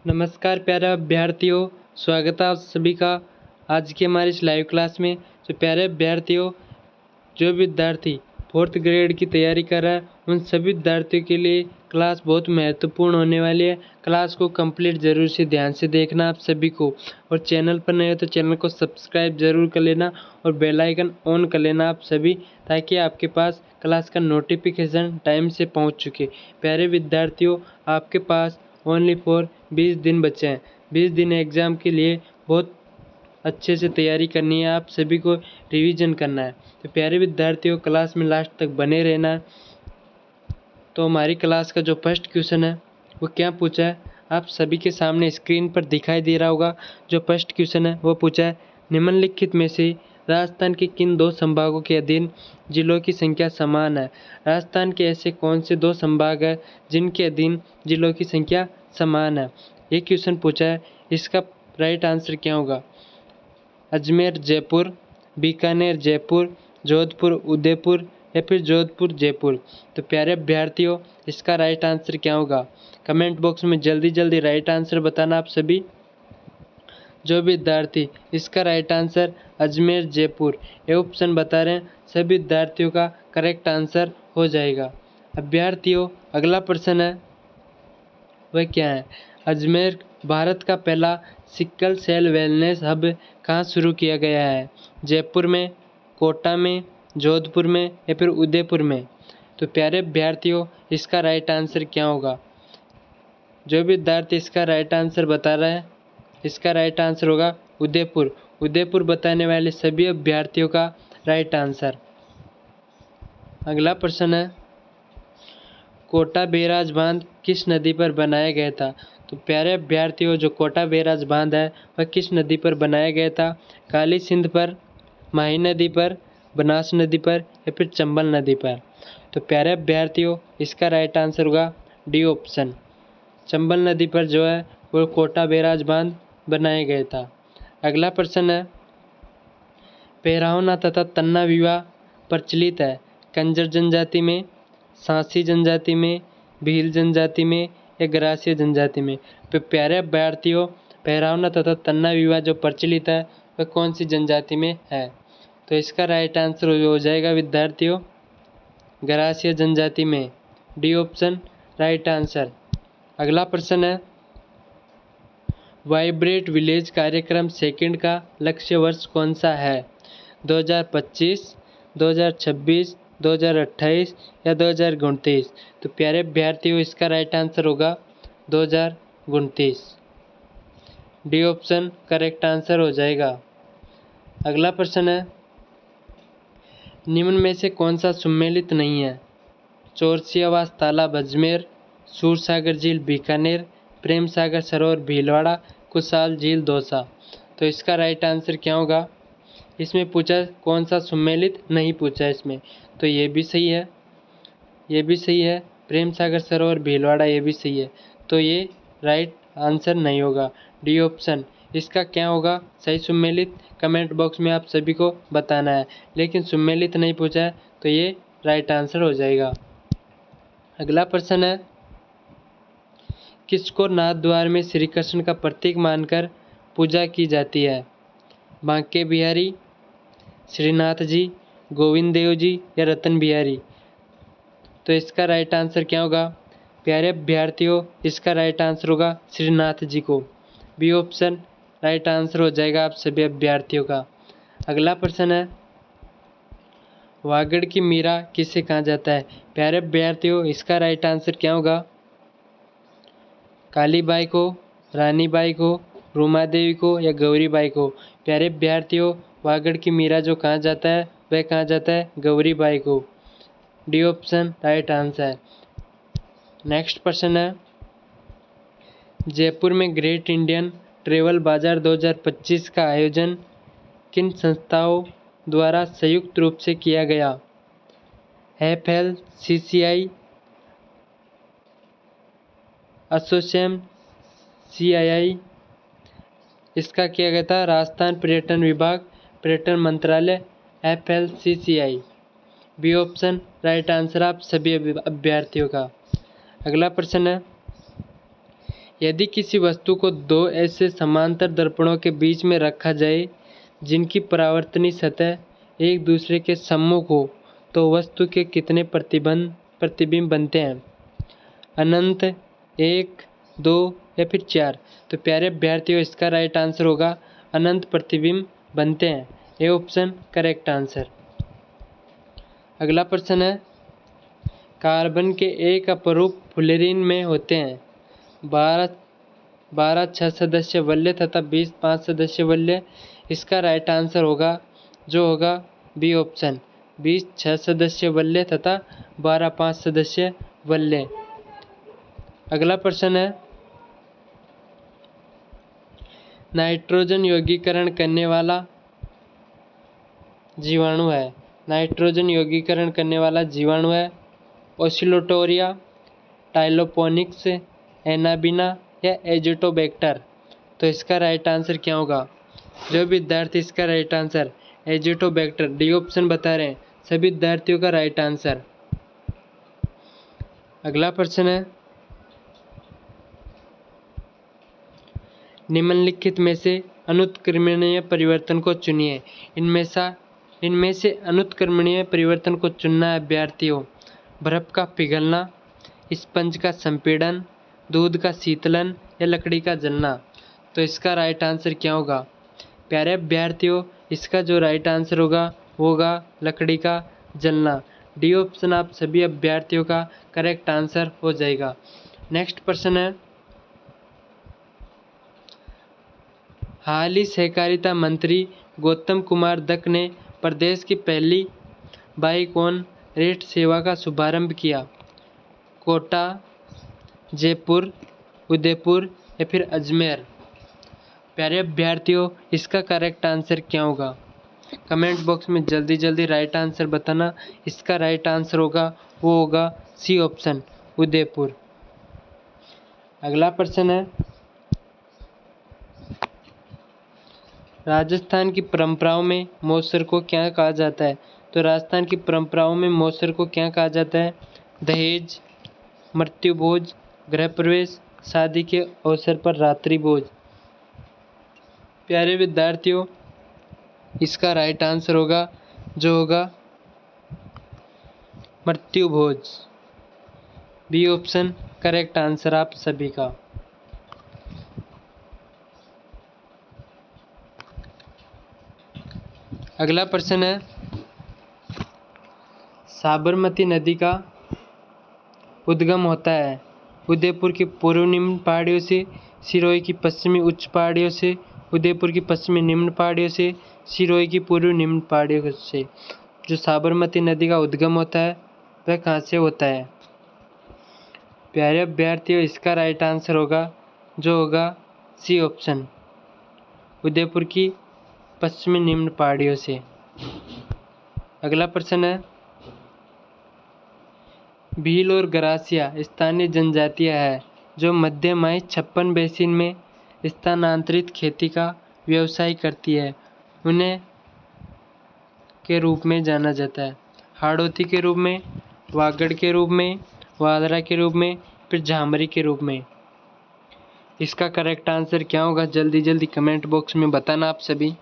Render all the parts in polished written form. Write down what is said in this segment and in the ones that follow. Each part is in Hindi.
नमस्कार प्यारे अभ्यर्थियों, स्वागत है आप सभी का आज की हमारी इस लाइव क्लास में। तो प्यारे अभ्यर्थियों, जो विद्यार्थी फोर्थ ग्रेड की तैयारी कर रहा है उन सभी विद्यार्थियों के लिए क्लास बहुत महत्वपूर्ण होने वाली है। क्लास को कंप्लीट जरूर से ध्यान से देखना आप सभी को, और चैनल पर नए हो तो चैनल को सब्सक्राइब जरूर कर लेना और बेल आइकन ऑन कर लेना आप सभी, ताकि आपके पास क्लास का नोटिफिकेशन टाइम से पहुंच चुके। प्यारे विद्यार्थियों, आपके पास ओनली फॉर 20 दिन बचे हैं। 20 दिन एग्ज़ाम के लिए बहुत अच्छे से तैयारी करनी है, आप सभी को रिवीजन करना है। तो प्यारे विद्यार्थियों, क्लास में लास्ट तक बने रहना। तो हमारी क्लास का जो फर्स्ट क्वेश्चन है वो क्या पूछा है, आप सभी के सामने स्क्रीन पर दिखाई दे रहा होगा। जो फर्स्ट क्वेश्चन है वो पूछा है, निम्नलिखित में से राजस्थान के किन दो संभागों के अधीन जिलों की संख्या समान है। राजस्थान के ऐसे कौन से दो संभाग हैं जिनके अधीन जिलों की संख्या समान है, ये क्वेश्चन पूछा है। इसका राइट आंसर क्या होगा? अजमेर जयपुर, बीकानेर जयपुर, जोधपुर उदयपुर या फिर जोधपुर जयपुर। तो प्यारे अभ्यर्थियों, इसका राइट आंसर क्या होगा? कमेंट बॉक्स में जल्दी जल्दी राइट आंसर बताना आप सभी। जो विद्यार्थी इसका राइट आंसर अजमेर जयपुर ये ऑप्शन बता रहे हैं, सभी विद्यार्थियों का करेक्ट आंसर हो जाएगा। अभ्यर्थियों, अगला प्रश्न है वह क्या है? अजमेर भारत का पहला सिकल सेल वेलनेस हब कहाँ शुरू किया गया है? जयपुर में, कोटा में, जोधपुर में या फिर उदयपुर में? तो प्यारे अभ्यर्थियों, इसका राइट आंसर क्या होगा? जो भी विद्यार्थी इसका राइट आंसर बता रहा है, इसका राइट आंसर होगा उदयपुर। उदयपुर बताने वाले सभी अभ्यर्थियों का राइट आंसर। अगला प्रश्न है, कोटा बैराज बांध किस नदी पर बनाया गया था? तो प्यारे अभ्यर्थियों, जो कोटा बैराज बांध है वह किस नदी पर बनाया गया था? काली सिंध पर, माही नदी पर, बनास नदी पर या फिर चंबल नदी पर? तो प्यारे अभ्यर्थियों, इसका राइट आंसर होगा डी ऑप्शन, चंबल नदी पर जो है वो कोटा बैराज बांध बनाया गया था। अगला प्रश्न है, पैरावना तथा तन्ना विवाह प्रचलित है कंजर जनजाति में, सांसी जनजाति में, भील जनजाति में या ग्रासीय जनजाति में? तो प्यारे अभ्यर्थियों, पैरावना तथा तन्ना विवाह जो प्रचलित है वह कौन सी जनजाति में है? तो इसका राइट आंसर हो जाएगा विद्यार्थियों ग्रासीय जनजाति में, डी ऑप्शन राइट आंसर। अगला प्रश्न है, वाइब्रेट विलेज कार्यक्रम सेकंड का लक्ष्य वर्ष कौन सा है? 2025, 2026, 2028 या 2029? तो प्यारे अभ्यर्थियों, इसका राइट आंसर होगा 2029, डी ऑप्शन करेक्ट आंसर हो जाएगा। अगला प्रश्न है, निम्न में से कौन सा सम्मिलित नहीं है? चौरसी आवास तालाब अजमेर, सूरसागर झील बीकानेर, प्रेम सागर सरोवर भीलवाड़ा, कुशाल झील दौसा? तो इसका राइट आंसर क्या होगा? इसमें पूछा कौन सा सम्मिलित नहीं पूछा इसमें, तो ये भी सही है, ये भी सही है, प्रेम सागर सरोवर भीलवाड़ा ये भी सही है। तो ये राइट आंसर नहीं होगा, डी ऑप्शन। इसका क्या होगा सही सम्मिलित? कमेंट बॉक्स में आप सभी को बताना है, लेकिन सम्मिलित नहीं पूछा है तो ये राइट आंसर हो जाएगा। अगला प्रश्न है, किसको नाथ द्वार में श्री कृष्ण का प्रतीक मानकर पूजा की जाती है? बांके बिहारी, श्रीनाथ जी, गोविंद देव जी या रतन बिहारी? तो इसका राइट आंसर क्या होगा? प्यारे अभ्यर्थियों, इसका राइट आंसर होगा श्रीनाथ जी को, बी ऑप्शन राइट आंसर हो जाएगा आप सभी अभ्यर्थियों का। अगला प्रश्न है, वागड़ की मीरा किसे कहा जाता है? प्यारे अभ्यर्थियों, इसका राइट आंसर क्या होगा? कालीबाई को, रानीबाई को, रूमा देवी को या गौरीबाई को? प्यारे अभ्यर्थियों, वागड़ की मीरा जो कहा जाता है वह कहा जाता है गौरीबाई को, D option right answer. Next प्रश्न है, जयपुर में ग्रेट इंडियन ट्रेवल बाजार 2025 का आयोजन किन संस्थाओं द्वारा संयुक्त रूप से किया गया? FLCCI, ASSOCHAM, CII? इसका किया गया था राजस्थान पर्यटन विभाग, पर्यटन मंत्रालय, FLCCI, B option right answer आप सभी अभ्यर्थियों का। अगला प्रश्न है, यदि किसी वस्तु को दो ऐसे समांतर दर्पणों के बीच में रखा जाए जिनकी परावर्तनीय सतह एक दूसरे के सम्मुख हो तो वस्तु के कितने प्रतिबिंब बनते हैं? अनंत, 1, 2 या फिर 4? तो प्यारे अभ्यर्थियों, इसका राइट आंसर होगा अनंत प्रतिबिंब बनते हैं। A option correct answer. अगला प्रश्न है, कार्बन के एक अपरूप फ्लोरीन में होते हैं 12 6 सदस्य वलय तथा 20 5 सदस्य वलय। इसका राइट आंसर होगा बी ऑप्शन, 20 6 सदस्य वलय तथा 12 5 सदस्य वलय। अगला प्रश्न है, नाइट्रोजन यौगीकरण करने वाला जीवाणु है। नाइट्रोजन यौगीकरण करने वाला जीवाणु है ओसिलोटोरिया, टाइलोपोनिक्स, एनाबिना या एजिटोबैक्टर। तो इसका राइट आंसर क्या होगा? जो विद्यार्थी इसका right answer Azotobacter, D option बता रहे हैं सभी विद्यार्थियों का राइट आंसर। अगला प्रश्न है, निम्नलिखित में से अनुत्क्रमणीय परिवर्तन को चुनिए। इनमें से अनुत्क्रमणीय परिवर्तन को चुनना है अभ्यर्थियों। बर्फ का पिघलना, स्पंज का संपीड़न, दूध का शीतलन या लकड़ी का जलना। तो इसका राइट आंसर क्या होगा? प्यारे अभ्यर्थियों, इसका जो राइट आंसर होगा वो होगा लकड़ी का जलना। डी ऑप्शन आप सभी अभ्यर्थियों का करेक्ट आंसर हो जाएगा। नेक्स्ट प्रश्न है, हाल ही सहकारिता मंत्री गौतम कुमार दत्त ने प्रदेश की पहली बाइकॉन रेट सेवा का शुभारंभ किया। कोटा, जयपुर, उदयपुर या फिर अजमेर? प्यारे अभ्यर्थियों, इसका करेक्ट आंसर क्या होगा? कमेंट बॉक्स में जल्दी जल्दी राइट आंसर बताना। इसका राइट आंसर होगा सी ऑप्शन, उदयपुर। अगला प्रश्न है, राजस्थान की परंपराओं में मौसर को क्या कहा जाता है? तो राजस्थान की परंपराओं में मौसर को क्या कहा जाता है? दहेज, मृत्यु भोज, गृह प्रवेश, शादी के अवसर पर रात्रि भोज। प्यारे विद्यार्थियों, इसका राइट आंसर होगा मृत्यु भोज। बी ऑप्शन करेक्ट आंसर आप सभी का। अगला प्रश्न है, साबरमती नदी का उद्गम होता है उदयपुर की पूर्व निम्न पहाड़ियों से, सिरोही की पश्चिमी उच्च पहाड़ियों से, उदयपुर की पश्चिमी निम्न पहाड़ियों से, सिरोही की पूर्व निम्न पहाड़ियों से। जो साबरमती नदी का उद्गम होता है वह कहाँ से होता है? प्यारे अभ्यर्थियों, इसका राइट आंसर होगा सी ऑप्शन, उदयपुर की पश्चिमी निम्न पहाड़ियों से। अगला प्रश्न है, भील और गरासिया स्थानीय जनजातियां है जो मध्यमाई छप्पन बेसिन में स्थानांतरित खेती का व्यवसाय करती है। उन्हें के रूप में जाना जाता है? हाड़ौती के रूप में, वागड़ के रूप में, वादरा के रूप में, फिर झामरी के रूप में? इसका करेक्ट आंसर क्या होगा? जल्दी जल्दी कमेंट बॉक्स में बताना आप सभी।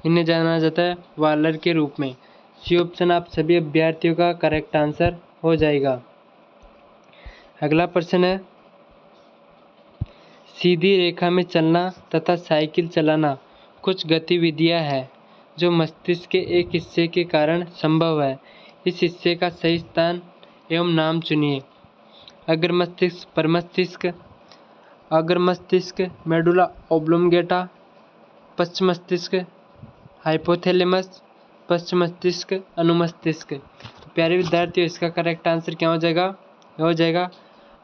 इन्हें जाना जाता है वालर के रूप में। सी ऑप्शन आप सभी अभ्यर्थियों का करेक्ट आंसर हो जाएगा। अगला प्रश्न है, सीधी रेखा में चलना तथा साइकिल चलाना कुछ गतिविधियां हैं जो मस्तिष्क के एक हिस्से के कारण संभव है। इस हिस्से का सही स्थान एवं नाम चुनिए। अग्र मस्तिष्क, परमस्तिष्क, अग्र मस्तिष्क, मेडुला ओब्लोंगेटा, पश्च मस्तिष्क, हाइपोथैलेमस, पश्च मस्तिष्क, अनुमस्तिष्क? तो प्यारे विद्यार्थियों, इसका करेक्ट आंसर क्या हो जाएगा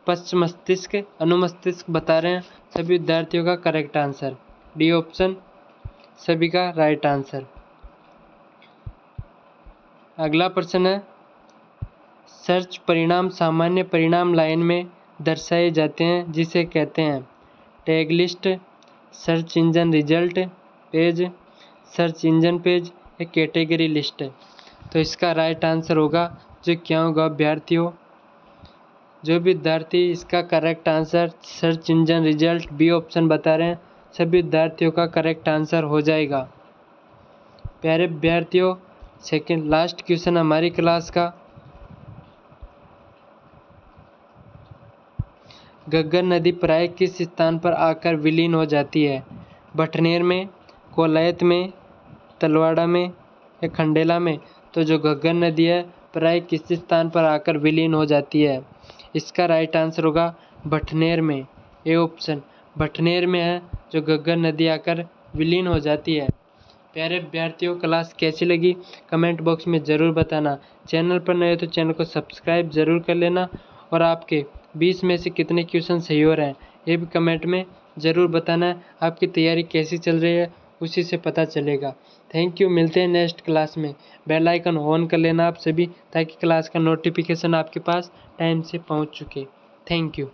पश्च मस्तिष्क। अनुमस्तिष्क बता रहे हैं सभी विद्यार्थियों का करेक्ट आंसर। डी ऑप्शन सभी का राइट आंसर। अगला प्रश्न है, सर्च परिणाम सामान्य परिणाम लाइन में दर्शाए जाते हैं जिसे कहते हैं? Tag list, search engine result page, search engine page या कैटेगरी लिस्ट? तो इसका राइट आंसर होगा अभ्यर्थियों जो भी विद्यार्थी इसका correct answer search engine result B option बता रहे हैं, सभी विद्यार्थियों का करेक्ट आंसर हो जाएगा। प्यारे विद्यार्थियों, सेकंड लास्ट क्वेश्चन हमारी क्लास का, घग्गर नदी प्राय किस स्थान पर आकर विलीन हो जाती है? भटनेर में, कोलायत में, तलवाड़ा में या खंडेला में? तो जो घग्गर नदी है प्राय किस स्थान पर आकर विलीन हो जाती है? इसका राइट आंसर होगा भटनेर में, ए ऑप्शन भटनेर में है जो घग्गर नदी आकर विलीन हो जाती है। प्यारे विद्यार्थियों, क्लास कैसी लगी कमेंट बॉक्स में ज़रूर बताना। चैनल पर नए हो तो चैनल को सब्सक्राइब ज़रूर कर लेना और आपके 20 में से कितने क्वेश्चन सही हो रहे हैं ये भी कमेंट में ज़रूर बताना है। आपकी तैयारी कैसी चल रही है उसी से पता चलेगा। थैंक यू, मिलते हैं नेक्स्ट क्लास में। बेल आइकन ऑन कर लेना आप सभी, ताकि क्लास का नोटिफिकेशन आपके पास टाइम से पहुंच चुके। Thank you.